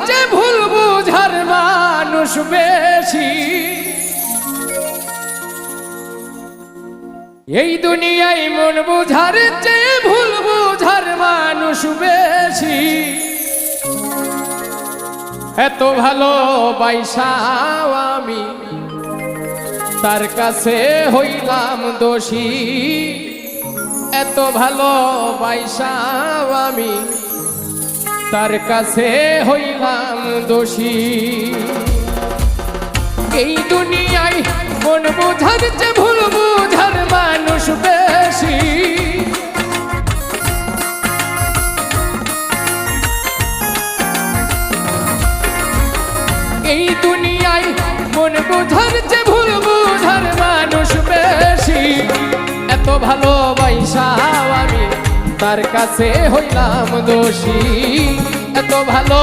চেয়ে ভুল বুঝার মানুষ বেশি। এই দুনিয়ায় মন বুঝার চেয়ে ভুল বুঝার মানুষ বেশি। এত ভালোবাসাও আমি তার কাছে হইলাম দোষী। এত ভালোবাসাও আমি তার কাছে হইলাম দোষী। এই দুনিয়ায় মন বুঝার চেয়ে ভুল বুঝার মানুষ বেশি। এই দুনিয়ায় মন বুঝার চেয়ে ভুল বুঝার মানুষ বেশি। এত ভালোবাসাও আমি তার কাছে হইলাম দোষী। এত ভালো